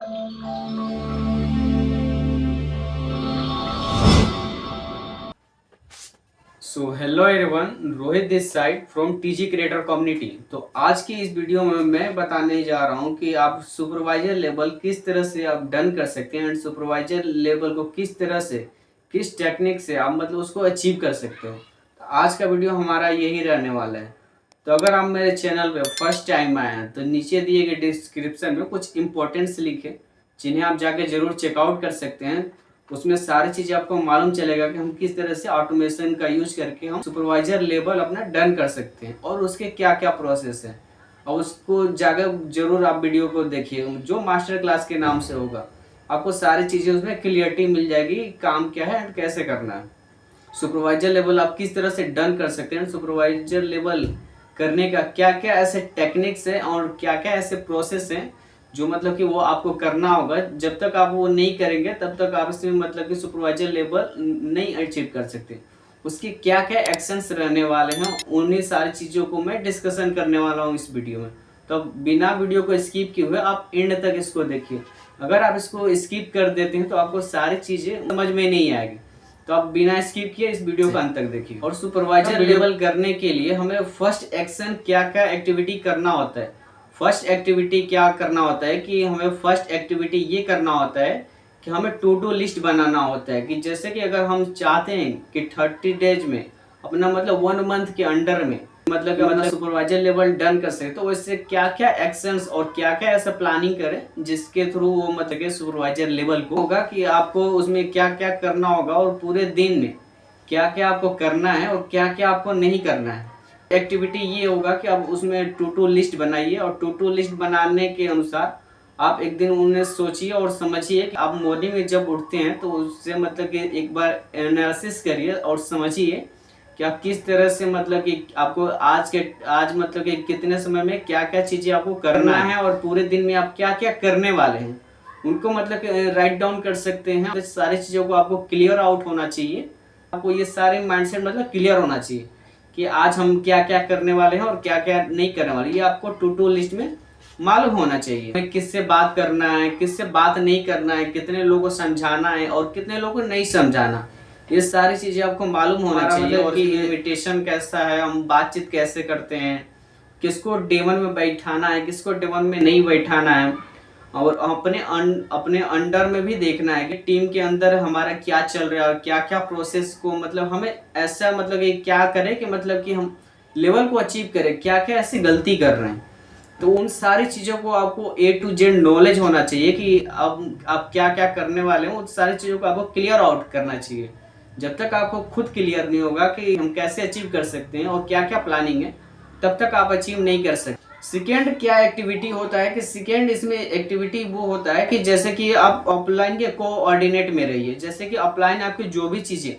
So hello everyone, Rohit this side from TG creator community. तो आज की इस वीडियो में मैं बताने जा रहा हूं कि आप सुपरवाइजर लेवल किस तरह से आप डन कर सकते हैं एंड सुपरवाइजर लेवल को किस तरह से, किस टेक्निक से आप मतलब उसको अचीव कर सकते हो। तो आज का वीडियो हमारा यही रहने वाला है। तो अगर आप मेरे चैनल पे फर्स्ट टाइम आए हैं तो नीचे दिए गए डिस्क्रिप्शन में कुछ इंपॉर्टेंट्स लिखे जिन्हें आप जाके जरूर चेकआउट कर सकते हैं। उसमें सारी चीज़ें आपको मालूम चलेगा कि हम किस तरह से ऑटोमेशन का यूज करके हम सुपरवाइजर लेवल अपना डन कर सकते हैं और उसके क्या क्या प्रोसेस है। और उसको जाकर जरूर आप वीडियो को देखिए जो मास्टर क्लास के नाम से होगा। आपको सारी चीज़ें उसमें क्लियरिटी मिल जाएगी, काम क्या है एंड कैसे करना है। सुपरवाइजर लेवल आप किस तरह से डन कर सकते हैं, सुपरवाइजर लेवल करने का क्या क्या ऐसे टेक्निक्स है और क्या क्या ऐसे प्रोसेस हैं जो मतलब कि वो आपको करना होगा। जब तक आप वो नहीं करेंगे तब तक आप इसमें मतलब कि सुपरवाइजर लेवल नहीं अचीव कर सकते। उसके क्या क्या एक्शंस रहने वाले हैं उन्हीं सारी चीज़ों को मैं डिस्कशन करने वाला हूँ इस वीडियो में। तो बिना वीडियो को स्किप किए हुए आप एंड तक इसको देखिए। अगर आप इसको स्किप कर देते हैं तो आपको सारी चीज़ें समझ में नहीं आएगी। तो आप बिना स्किप किए इस वीडियो का अंत तक देखिए। और सुपरवाइजर लेवल करने के लिए हमें फर्स्ट एक्शन क्या क्या एक्टिविटी करना होता है। फर्स्ट एक्टिविटी क्या करना होता है कि हमें फर्स्ट एक्टिविटी ये करना होता है कि हमें टू डू लिस्ट बनाना होता है। कि जैसे कि अगर हम चाहते हैं कि 30 डेज में अपना मतलब 1 मंथ के अंडर में मतलब सुपरवाइजर लेवल डन कर सके, तो वैसे क्या क्या एक्शंस और क्या क्या ऐसा प्लानिंग करें जिसके थ्रू वो मतलब सुपरवाइजर लेवल को होगा कि आपको उसमें क्या क्या करना होगा और पूरे दिन में क्या क्या आपको करना है और क्या क्या आपको नहीं करना है। एक्टिविटी ये होगा कि आप उसमें टू टू लिस्ट बनाइए और टू टू लिस्ट बनाने के अनुसार आप एक दिन उन्हें सोचिए और समझिए कि आप मॉर्निंग में जब उठते हैं तो उससे मतलब कि एक बार एनालिसिस करिए और समझिए कि आप किस तरह से मतलब कि आपको आज मतलब कि कितने समय में क्या क्या चीज़ें आपको करना है और पूरे दिन में आप क्या क्या करने वाले हैं उनको मतलब कि राइट डाउन कर सकते हैं। तो सारी चीज़ों को आपको क्लियर आउट होना चाहिए। आपको ये सारे माइंडसेट मतलब क्लियर होना चाहिए कि आज हम क्या क्या करने वाले हैं और क्या क्या नहीं करने वाले। ये आपको टू टू लिस्ट में मालूम होना चाहिए। हमें किससे बात करना है, किससे बात नहीं करना है, कितने लोगों को समझाना है और कितने लोगों को नहीं समझाना, ये सारी चीज़ें आपको मालूम होना चाहिए। और कि इनविटेशन कैसा है, हम बातचीत कैसे करते हैं, किसको डे 1 में बैठाना है, किसको डे 1 में नहीं बैठाना है। और अपने अंडर में भी देखना है कि टीम के अंदर हमारा क्या चल रहा है और क्या क्या प्रोसेस को मतलब हमें ऐसा मतलब कि क्या करें कि मतलब कि हम लेवल को अचीव करें, क्या क्या ऐसी गलती कर रहे हैं। तो उन सारी चीज़ों को आपको A to Z नॉलेज होना चाहिए कि अब आप क्या क्या करने वाले हो। उन सारी चीज़ों को आपको क्लियर आउट करना चाहिए। जब तक आपको खुद क्लियर नहीं होगा कि हम कैसे अचीव कर सकते हैं और क्या क्या प्लानिंग है, तब तक आप अचीव नहीं कर सकते। सेकेंड क्या एक्टिविटी होता है कि सेकेंड इसमें एक्टिविटी वो होता है कि जैसे कि आप ऑफलाइन के कोऑर्डिनेट में रहिए। जैसे कि ऑफलाइन आपकी जो भी चीज़ें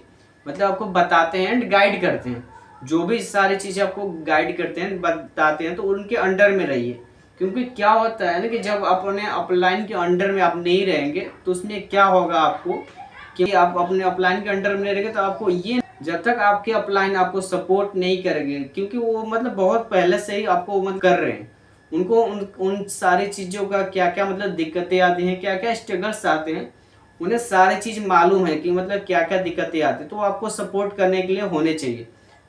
मतलब आपको बताते हैं एंड गाइड करते हैं, जो भी सारी चीज़ें आपको गाइड करते हैं बताते हैं, तो उनके अंडर में रहिए। क्योंकि क्या होता है ना कि जब अपने अपलाइन के अंडर में आप नहीं रहेंगे तो उसमें क्या होगा आपको कि आप अपने अपलाइन के अंडर में नहीं रहेंगे तो आपको ये जब तक आपके अपलाइन आपको सपोर्ट नहीं करेंगे, क्योंकि वो मतलब बहुत पहले से ही आपको मतलब कर रहे हैं, उनको उन सारी चीज़ों का क्या क्या मतलब दिक्कतें आती हैं, क्या क्या स्ट्रगल्स आते हैं, उन्हें सारी चीज़ मालूम है कि मतलब क्या क्या दिक्कतें आती हैं, तो आपको सपोर्ट करने के लिए होने चाहिए।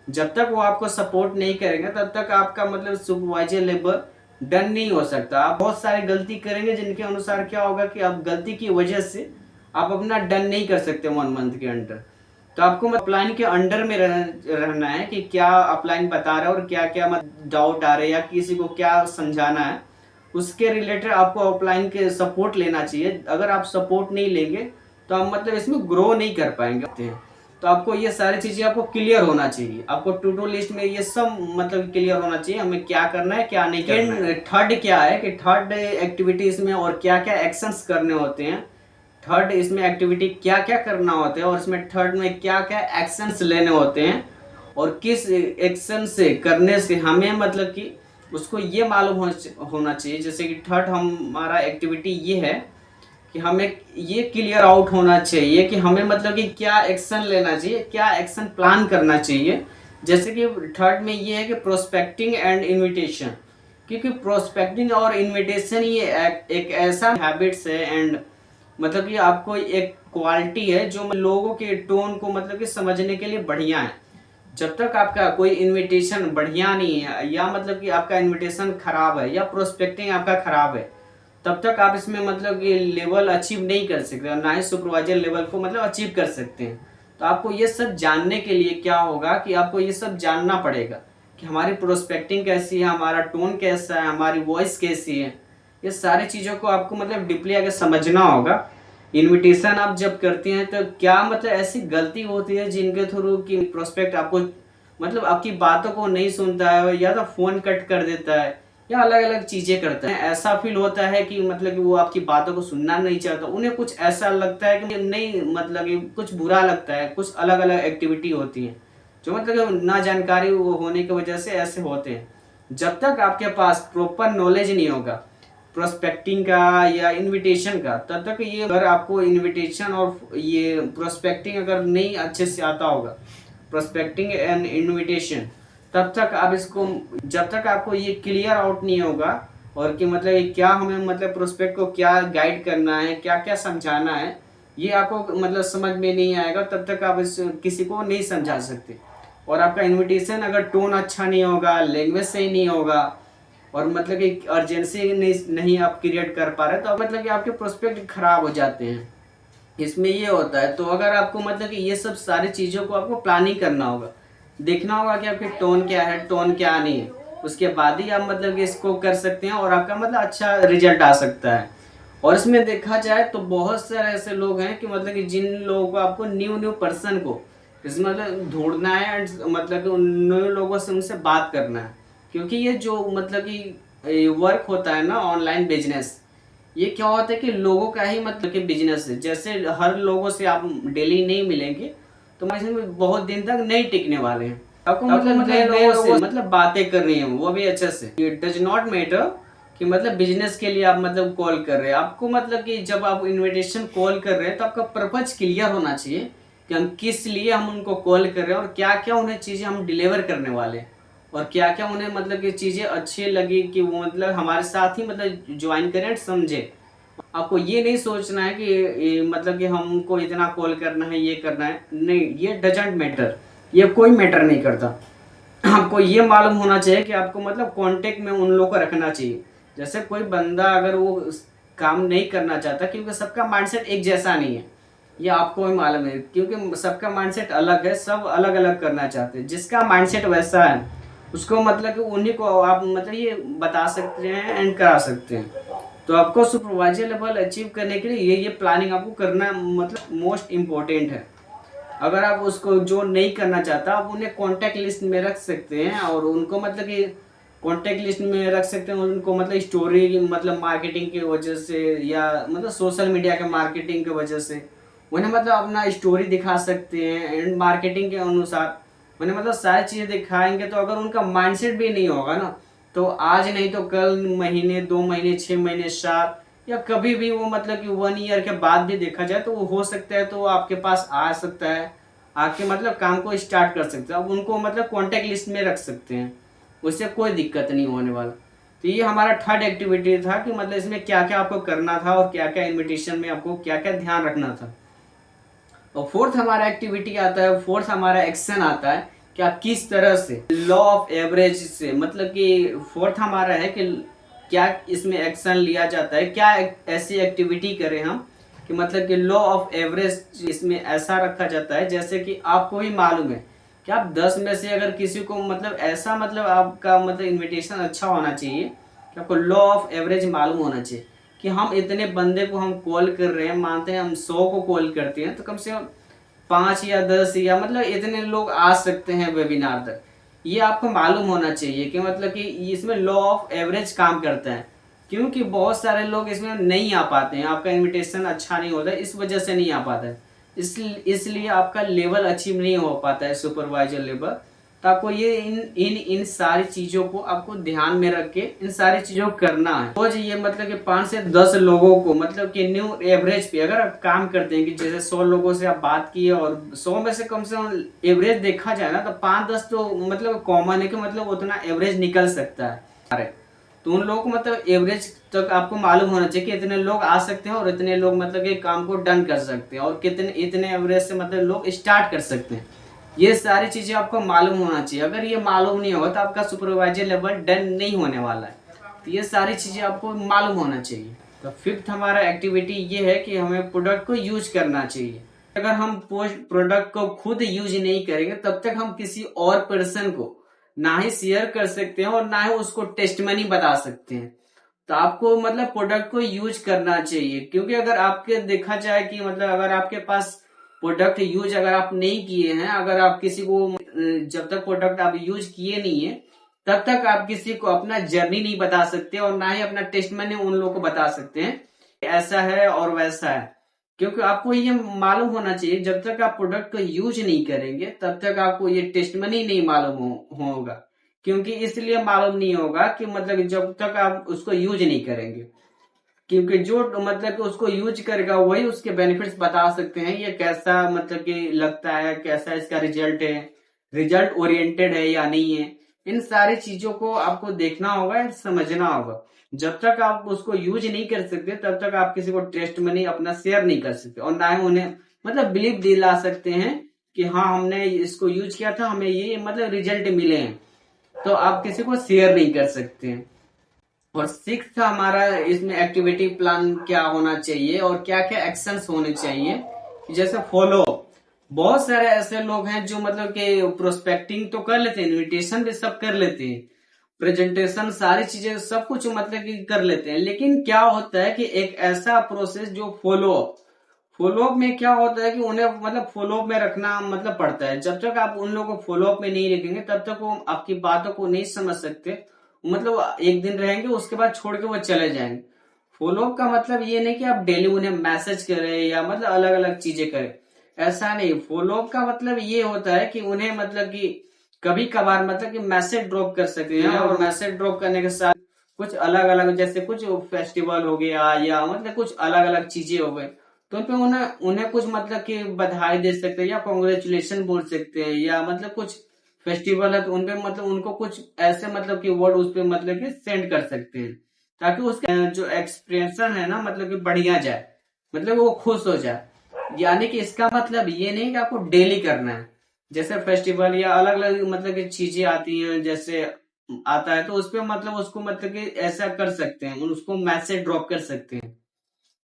जब तक वो आपको सपोर्ट नहीं करेंगे तब तक आपका मतलब सुपरवाइजर लेवल डन नहीं हो सकता। आप बहुत सारी गलती करेंगे जिनके अनुसार क्या होगा कि आप गलती की वजह से आप अपना डन नहीं कर सकते 1 मंथ के अंडर। तो आपको अपलाइन के अंडर में रहना है कि क्या अपलाइन बता रहा है और क्या क्या डाउट आ रहे हैं या किसी को क्या समझाना है, उसके रिलेटेड आपको अपलाइन के सपोर्ट लेना चाहिए। अगर आप सपोर्ट नहीं लेंगे तो आप मतलब इसमें ग्रो नहीं कर पाएंगे। तो आपको ये सारी चीज़ें आपको क्लियर होना चाहिए। आपको टू डू लिस्ट में ये सब मतलब क्लियर होना चाहिए, हमें क्या करना है क्या नहीं करना है। थर्ड क्या है कि थर्ड एक्टिविटीज़ में और क्या क्या एक्शंस करने होते हैं, थर्ड इसमें एक्टिविटी क्या क्या करना होता है और इसमें थर्ड में क्या क्या एक्शंस लेने होते हैं और किस एक्शन से करने से हमें मतलब कि उसको ये मालूम होना चाहिए। जैसे कि थर्ड हमारा एक्टिविटी ये है कि हमें ये क्लियर आउट होना चाहिए कि हमें मतलब कि क्या एक्शन लेना चाहिए, क्या एक्शन प्लान करना चाहिए। जैसे कि थर्ड में ये है कि प्रोस्पेक्टिंग एंड इनविटेशन, क्योंकि प्रोस्पेक्टिंग और इनविटेशन ये एक ऐसा हैबिट्स है एंड मतलब कि आपको एक क्वालिटी है जो लोगों के टोन को मतलब कि समझने के लिए बढ़िया है। जब तक आपका कोई इनविटेशन बढ़िया नहीं है या मतलब कि आपका इनविटेशन खराब है या प्रोस्पेक्टिंग आपका खराब है, तब तक आप इसमें मतलब कि लेवल अचीव नहीं कर सकते और ना ही सुपरवाइजर लेवल को मतलब अचीव कर सकते हैं। तो आपको ये सब जानने के लिए क्या होगा कि आपको ये सब जानना पड़ेगा कि हमारी प्रोस्पेक्टिंग कैसी है, हमारा टोन कैसा है, हमारी वॉइस कैसी है। ये सारी चीज़ों को आपको मतलब डीपली आगे समझना होगा। इनविटेशन आप जब करते हैं तो क्या मतलब ऐसी गलती होती है जिनके थ्रू कि प्रोस्पेक्ट आपको मतलब आपकी बातों को नहीं सुनता है या तो फोन कट कर देता है या अलग अलग चीजें करता है। ऐसा फील होता है कि मतलब कि वो आपकी बातों को सुनना नहीं चाहता, उन्हें कुछ ऐसा लगता है कि नहीं मतलब कि कुछ बुरा लगता है, कुछ अलग अलग एक्टिविटी होती है जो मतलब कि ना जानकारी होने की वजह से ऐसे होते हैं। जब तक आपके पास प्रॉपर नॉलेज नहीं होगा प्रोस्पेक्टिंग का या इनविटेशन का, तब तक ये अगर आपको इनविटेशन और ये प्रोस्पेक्टिंग अगर नहीं अच्छे से आता होगा, प्रोस्पेक्टिंग एंड इनविटेशन, तब तक आप इसको जब तक आपको ये क्लियर आउट नहीं होगा और कि मतलब ये क्या हमें मतलब प्रोस्पेक्ट को क्या गाइड करना है, क्या क्या समझाना है, ये आपको मतलब समझ में नहीं आएगा, तब तक आप इस किसी को नहीं समझा सकते। और आपका इनविटेशन अगर टोन अच्छा नहीं होगा, लैंग्वेज सही नहीं होगा और मतलब कि अर्जेंसी नहीं आप क्रिएट कर पा रहे, तो मतलब कि आपके प्रोस्पेक्ट खराब हो जाते हैं। इसमें ये होता है। तो अगर आपको मतलब कि ये सब सारी चीज़ों को आपको प्लानिंग करना होगा, देखना होगा कि आपके टोन क्या है, टोन क्या नहीं है, उसके बाद ही आप मतलब कि इसको कर सकते हैं और आपका मतलब अच्छा रिजल्ट आ सकता है। और इसमें देखा जाए तो बहुत सारे ऐसे लोग हैं कि मतलब कि जिन लोगों को आपको न्यू न्यू पर्सन को इसमें मतलब ढूंढना है एंड मतलब कि उन न्यू लोगों से उनसे बात करना है। क्योंकि ये जो मतलब कि वर्क होता है ना ऑनलाइन बिजनेस, ये क्या होता है कि लोगों का ही मतलब कि बिजनेस है। जैसे हर लोगों से आप डेली नहीं मिलेंगे तो मतलब बहुत दिन तक नहीं टिकने वाले हैं। आपको मतलब नए लोगों से मतलब बातें करनी है, वो भी अच्छे से। इट डज नॉट मैटर कि मतलब बिजनेस के लिए आप मतलब कॉल कर रहे हैं। आपको मतलब कि जब आप इनविटेशन कॉल कर रहे हैं तो आपका पर्पज क्लियर होना चाहिए कि हम किस लिए हम उनको कॉल कर रहे हैं और क्या क्या उन्हें चीज़ें हम डिलीवर करने वाले हैं और क्या क्या उन्हें मतलब कि चीज़ें अच्छी लगी कि वो मतलब हमारे साथ ही मतलब ज्वाइन करें, समझे। आपको ये नहीं सोचना है कि मतलब कि हमको इतना कॉल करना है, ये करना है, नहीं, ये डजेंट मैटर, ये कोई मैटर नहीं करता। आपको ये मालूम होना चाहिए कि आपको मतलब कांटेक्ट में उन लोगों को रखना चाहिए। जैसे कोई बंदा अगर वो काम नहीं करना चाहता, क्योंकि सबका माइंडसेट एक जैसा नहीं है, ये आपको भी मालूम है, क्योंकि सबका माइंडसेट अलग है, सब अलग अलग करना चाहते हैं। जिसका माइंडसेट वैसा है उसको मतलब कि उन्हीं को आप मतलब ये बता सकते हैं एंड करा सकते हैं। तो आपको सुपरवाइजर लेवल अचीव करने के लिए ये प्लानिंग आपको करना मतलब मोस्ट इम्पोर्टेंट है। अगर आप उसको जो नहीं करना चाहता, आप उन्हें कॉन्टैक्ट लिस्ट में रख सकते हैं और उनको मतलब कि कॉन्टैक्ट लिस्ट में रख सकते हैं। उनको मतलब स्टोरी मतलब मार्केटिंग की वजह से या मतलब सोशल मीडिया के मार्केटिंग की वजह से उन्हें मतलब अपना स्टोरी दिखा सकते हैं एंड मार्केटिंग के अनुसार उन्हें मतलब सारी चीज़ें दिखाएंगे। तो अगर उनका माइंडसेट भी नहीं होगा ना, तो आज नहीं तो कल, महीने, 2 महीने, 6 महीने, साल या कभी भी वो मतलब कि 1 ईयर के बाद भी देखा जाए तो वो हो सकता है, तो वो आपके पास आ सकता है, आके मतलब काम को स्टार्ट कर सकते हैं। अब उनको मतलब कॉन्टैक्ट लिस्ट में रख सकते हैं, उससे कोई दिक्कत नहीं होने वाला। तो ये हमारा थर्ड एक्टिविटी था कि मतलब इसमें क्या क्या आपको करना था और क्या क्या इन्विटेशन में आपको क्या क्या ध्यान रखना था। और फोर्थ हमारा एक्टिविटी आता है, फोर्थ हमारा एक्शन आता है कि आप किस तरह से लॉ ऑफ एवरेज से मतलब कि फोर्थ हमारा है कि क्या इसमें एक्शन लिया जाता है, क्या ऐसी एक्टिविटी करें हम कि मतलब कि लॉ ऑफ एवरेज इसमें ऐसा रखा जाता है। जैसे कि आपको भी मालूम है कि आप 10 में से अगर किसी को मतलब ऐसा मतलब आपका मतलब इनविटेशन अच्छा होना चाहिए कि आपको लॉ ऑफ एवरेज मालूम होना चाहिए कि हम इतने बंदे को हम कॉल कर रहे हैं, मानते हैं हम 100 को कॉल करते हैं तो कम से कम 5 या 10 या मतलब इतने लोग आ सकते हैं वेबिनार तक। ये आपको मालूम होना चाहिए कि मतलब कि इसमें लॉ ऑफ एवरेज काम करता है। क्योंकि बहुत सारे लोग इसमें नहीं आ पाते हैं, आपका इनविटेशन अच्छा नहीं होता है, इस वजह से नहीं आ पाता है। इसलिए आपका लेवल अचीव नहीं हो पाता है सुपरवाइजर लेवल। तो आपको ये इन सारी चीज़ों को आपको ध्यान में रख के इन सारी चीज़ों को करना है। रोज ये मतलब कि 5 से 10 लोगों को मतलब कि न्यू एवरेज पे अगर आप काम करते हैं कि जैसे 100 लोगों से आप बात किए और 100 में से कम एवरेज देखा जाए ना तो 5-10 तो मतलब कॉमन है कि मतलब उतना एवरेज निकल सकता है। तो उन लोगों को मतलब एवरेज तक आपको मालूम होना चाहिए कि इतने लोग आ सकते हैं और इतने लोग मतलब कि काम को डन कर सकते हैं और कितने इतने एवरेज से मतलब लोग स्टार्ट कर सकते हैं। ये सारी चीजें आपको मालूम होना चाहिए। अगर ये मालूम नहीं होगा तो आपका सुपरवाइजर लेवल डन नहीं होने वाला है। तो ये सारी चीजें आपको मालूम होना चाहिए। तो फिफ्थ हमारा एक्टिविटी ये है कि हमें प्रोडक्ट को यूज करना चाहिए। अगर हम प्रोडक्ट को खुद यूज नहीं करेंगे तब तक हम किसी और पर्सन को ना ही शेयर कर सकते हैं और ना ही उसको टेस्टमनी बता सकते हैं। तो आपको मतलब प्रोडक्ट को यूज करना चाहिए, क्योंकि अगर आपके देखा जाए कि मतलब अगर आपके पास प्रोडक्ट यूज अगर आप नहीं किए हैं, अगर आप किसी को जब तक प्रोडक्ट आप यूज किए नहीं है तब तक आप किसी को अपना जर्नी नहीं बता सकते और ना ही अपना टेस्टमनी उन लोगों को बता सकते हैं ऐसा है और वैसा है। क्योंकि आपको ये मालूम होना चाहिए जब तक आप प्रोडक्ट को यूज नहीं करेंगे तब तक आपको ये टेस्टमनी नहीं मालूम होगा। क्योंकि इसलिए मालूम नहीं होगा कि मतलब जब तक आप उसको यूज नहीं करेंगे, क्योंकि जो मतलब कि उसको यूज करेगा वही उसके बेनिफिट्स बता सकते हैं ये कैसा मतलब कि लगता है, कैसा इसका रिजल्ट है, रिजल्ट ओरिएंटेड है या नहीं है। इन सारी चीजों को आपको देखना होगा, समझना होगा। जब तक आप उसको यूज नहीं कर सकते तब तक आप किसी को टेस्ट मनी अपना शेयर नहीं कर सकते और ना ही उन्हें मतलब बिलीव दिला सकते हैं कि हाँ हमने इसको यूज किया था, हमें ये मतलब रिजल्ट मिले हैं। तो आप किसी को शेयर नहीं कर सकते हैं। और सिक्स्थ हमारा इसमें एक्टिविटी प्लान क्या होना चाहिए और क्या क्या एक्शंस होने चाहिए, जैसे फॉलो। बहुत सारे ऐसे लोग हैं जो मतलब कि प्रोस्पेक्टिंग तो कर लेते हैं, इनविटेशन भी सब कर लेते हैं, प्रेजेंटेशन सारी चीजें सब कुछ मतलब कि कर लेते हैं, लेकिन क्या होता है कि एक ऐसा प्रोसेस जो फॉलो फॉलोअप में क्या होता है कि उन्हें मतलब फॉलोअप में रखना मतलब पड़ता है। जब तक आप उन लोगों को फॉलोअप में नहीं रखेंगे तब तक वो आपकी बातों को नहीं समझ सकते। मतलब एक दिन रहेंगे उसके बाद छोड़ के वो चले जाएंगे। फॉलोअप का मतलब ये नहीं कि आप डेली उन्हें मैसेज करें या मतलब अलग अलग चीजें करें, ऐसा नहीं। फॉलोअप का मतलब ये होता है कि उन्हें मतलब कि कभी कभार मतलब कि मैसेज ड्रॉप कर सकते हैं और मैसेज ड्रॉप करने के साथ कुछ अलग अलग जैसे कुछ फेस्टिवल हो गया या मतलब कुछ अलग अलग चीजें हो गई तो उन पे उन्हें उन्हें कुछ मतलब कि बधाई दे सकते हैं या कॉन्ग्रेचुलेशन बोल सकते हैं, या मतलब कुछ फेस्टिवल है तो उनपे मतलब उनको कुछ ऐसे मतलब कि वर्ड उस पे मतलब कि सेंड कर सकते हैं, ताकि उसका जो एक्सप्रेशन है ना मतलब कि बढ़िया जाए, मतलब वो खुश हो जाए। यानी कि इसका मतलब ये नहीं कि आपको डेली करना है। जैसे फेस्टिवल या अलग अलग मतलब की चीजें आती हैं जैसे आता है तो उस पे मतलब उसको मतलब कि ऐसा कर सकते हैं, उसको मैसेज ड्रॉप कर सकते हैं।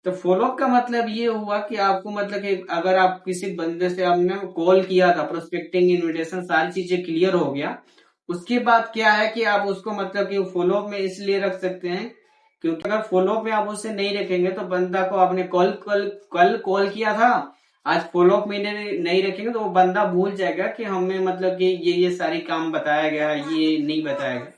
तो फॉलोअप का मतलब ये हुआ कि आपको मतलब कि अगर आप किसी बंदे से आपने कॉल किया था, प्रोस्पेक्टिंग इनविटेशन सारी चीजें क्लियर हो गया, उसके बाद क्या है कि आप उसको मतलब कि फॉलोअप में इसलिए रख सकते हैं क्योंकि अगर फॉलोअप में आप उसे नहीं रखेंगे तो बंदा को आपने कॉल कल कल कॉल किया था, आज फॉलोअप में नहीं रखेंगे तो वो बंदा भूल जाएगा कि हमें मतलब कि ये सारी काम बताया गया है, ये नहीं बताया गया,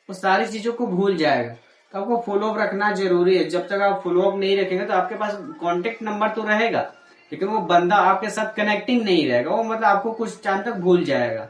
वो सारी चीजों को भूल जाएगा। तो आपको फॉलोअप रखना जरूरी है। जब तक आप फॉलोअप नहीं रखेंगे तो आपके पास कांटेक्ट नंबर तो रहेगा लेकिन वो बंदा आपके साथ कनेक्टिंग नहीं रहेगा, वो मतलब आपको कुछ टाइम तक भूल जाएगा।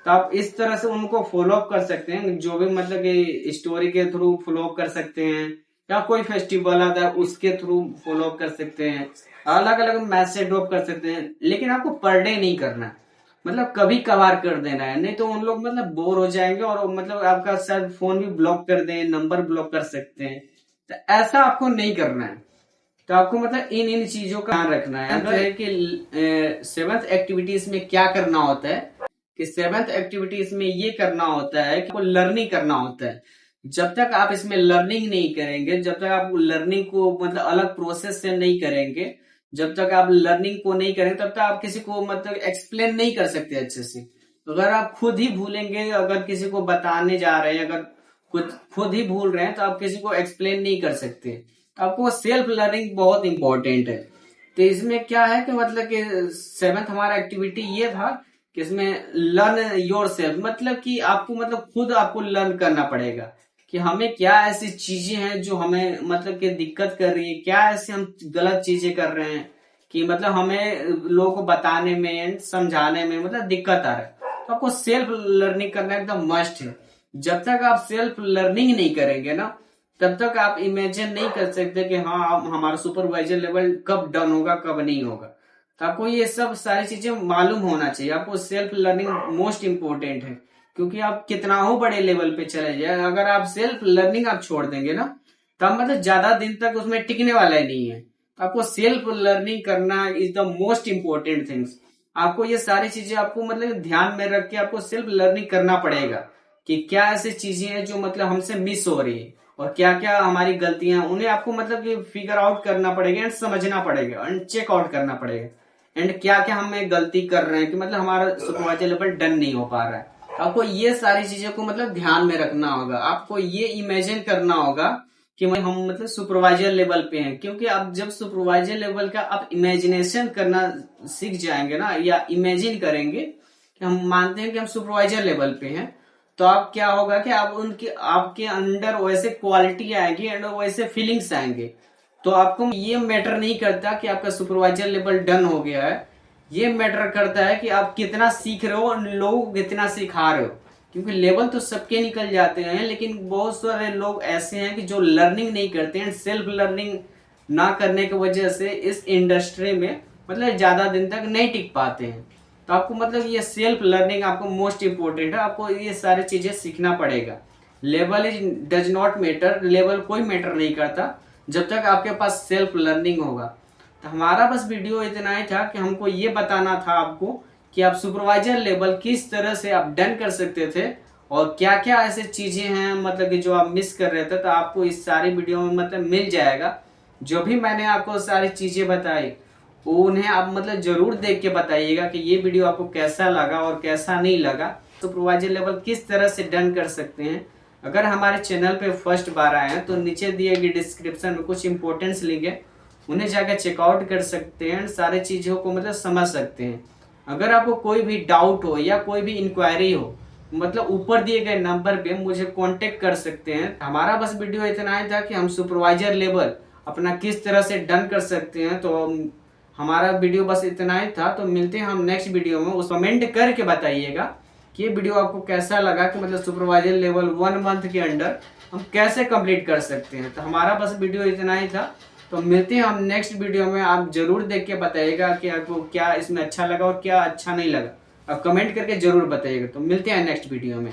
तो आप इस तरह से उनको फॉलोअप कर सकते हैं, जो भी मतलब कि स्टोरी के थ्रू फॉलोअप कर सकते हैं या कोई फेस्टिवल आता है उसके थ्रू फॉलोअप कर सकते हैं, अलग अलग मैसेज ड्रॉप कर सकते हैं, लेकिन आपको पर डे नहीं करना है। मतलब कभी कभार कर देना है, नहीं तो उन लोग मतलब बोर हो जाएंगे और मतलब आपका शायद फोन भी ब्लॉक कर दें, नंबर ब्लॉक कर सकते हैं। तो ऐसा आपको नहीं करना है। तो आपको मतलब इन इन चीजों का ध्यान रखना है। अगर कि सेवंथ एक्टिविटीज में क्या करना होता है कि सेवंथ एक्टिविटीज में ये करना होता है कि लर्निंग करना होता है। जब तक आप इसमें लर्निंग नहीं करेंगे, जब तक आप लर्निंग को मतलब अलग प्रोसेस से नहीं करेंगे, जब तक आप लर्निंग को नहीं करेंगे तब तक आप किसी को मतलब एक्सप्लेन नहीं कर सकते अच्छे से। अगर आप खुद ही भूलेंगे, अगर किसी को बताने जा रहे हैं, अगर खुद ही भूल रहे हैं तो आप किसी को एक्सप्लेन नहीं कर सकते। तो आपको सेल्फ लर्निंग बहुत इंपॉर्टेंट है। तो इसमें क्या है कि मतलब कि सेवंथ हमारा एक्टिविटी ये था कि इसमें लर्न योर सेल्फ, मतलब कि आपको मतलब खुद आपको लर्न करना पड़ेगा कि हमें क्या ऐसी चीजें हैं जो हमें मतलब कि दिक्कत कर रही है, क्या ऐसे हम गलत चीजें कर रहे हैं कि मतलब हमें लोगों को बताने में समझाने में मतलब दिक्कत आ रहा है। तो आपको सेल्फ लर्निंग करना एकदम मस्ट है। जब तक आप सेल्फ लर्निंग नहीं करेंगे ना तब तक आप इमेजिन नहीं कर सकते कि हाँ अब हमारा सुपरवाइजर लेवल कब डन होगा कब नहीं होगा। तो आपको ये सब सारी चीजें मालूम होना चाहिए। आपको सेल्फ लर्निंग मोस्ट इम्पोर्टेंट है क्योंकि आप कितना हो बड़े लेवल पे चले जाए, अगर आप सेल्फ लर्निंग आप छोड़ देंगे ना, तब मतलब ज्यादा दिन तक उसमें टिकने वाला ही नहीं है। तो आपको सेल्फ लर्निंग करना is the most important things. आपको ये सारी चीजें आपको मतलब ध्यान में रख के आपको सेल्फ लर्निंग करना पड़ेगा कि क्या ऐसी चीजें हैं जो मतलब हमसे मिस हो रही है और क्या क्या हमारी गलतियां, उन्हें आपको मतलब फिगर आउट करना पड़ेगा एंड समझना पड़ेगा एंड चेक आउट करना पड़ेगा। एंड क्या क्या हमें गलती कर रहे हैं कि मतलब हमारा सुपरवाइजर लेवल डन नहीं हो पा रहा है। आपको ये सारी चीजों को मतलब ध्यान में रखना होगा। आपको ये इमेजिन करना होगा कि हम मतलब सुपरवाइजर लेवल पे हैं, क्योंकि आप जब सुपरवाइजर लेवल का आप इमेजिनेशन करना सीख जाएंगे ना, या इमेजिन करेंगे कि हम मानते हैं कि हम सुपरवाइजर लेवल पे हैं, तो आप क्या होगा कि आप उनके आपके अंदर वैसे क्वालिटी आएगी एंड वैसे फीलिंग्स आएंगे। तो आपको ये मैटर नहीं करता कि आपका सुपरवाइजर लेवल डन हो गया है, ये मैटर करता है कि आप कितना सीख रहे हो और लोगों को कितना सिखा रहे हो। क्योंकि लेवल तो सबके निकल जाते हैं, लेकिन बहुत सारे लोग ऐसे हैं कि जो लर्निंग नहीं करते हैं। सेल्फ लर्निंग ना करने की वजह से इस इंडस्ट्री में मतलब ज्यादा दिन तक नहीं टिक पाते हैं। तो आपको मतलब ये सेल्फ लर्निंग आपको मोस्ट इम्पोर्टेंट है। आपको ये सारी चीजें सीखना पड़ेगा। Level is does not matter, level कोई मैटर नहीं करता जब तक आपके पास सेल्फ लर्निंग होगा। तो हमारा बस वीडियो इतना ही था कि हमको ये बताना था आपको कि आप सुपरवाइजर लेवल किस तरह से आप डन कर सकते थे और क्या क्या ऐसे चीजें हैं मतलब कि जो आप मिस कर रहे थे। तो आपको इस सारी वीडियो में मतलब मिल जाएगा। जो भी मैंने आपको सारी चीजें बताई वो उन्हें आप मतलब जरूर देख के बताइएगा कि ये वीडियो आपको कैसा लगा और कैसा नहीं लगा। सुपरवाइजर लेवल किस तरह से डन कर सकते हैं। अगर हमारे चैनल पे फर्स्ट बार आए हैं तो नीचे दिए गए डिस्क्रिप्शन में कुछ इंपॉर्टेंट्स लिंक है, उन्हें जाकर चेकआउट कर सकते हैं, सारे चीज़ों को मतलब समझ सकते हैं। अगर आपको कोई भी डाउट हो या कोई भी इंक्वायरी हो, मतलब ऊपर दिए गए नंबर पे मुझे कांटेक्ट कर सकते हैं। हमारा बस वीडियो इतना ही था कि हम सुपरवाइजर लेवल अपना किस तरह से डन कर सकते हैं। तो हमारा वीडियो बस इतना ही था। तो मिलते हैं हम नेक्स्ट वीडियो में। उस कमेंट करके बताइएगा कि ये वीडियो आपको कैसा लगा, कि मतलब सुपरवाइजर लेवल 1 मंथ के अंडर हम कैसे कंप्लीट कर सकते हैं। तो हमारा बस वीडियो इतना ही था। तो मिलते हैं हम नेक्स्ट वीडियो में। आप जरूर देख के बताइएगा कि आपको क्या इसमें अच्छा लगा और क्या अच्छा नहीं लगा। आप कमेंट करके जरूर बताइएगा। तो मिलते हैं नेक्स्ट वीडियो में।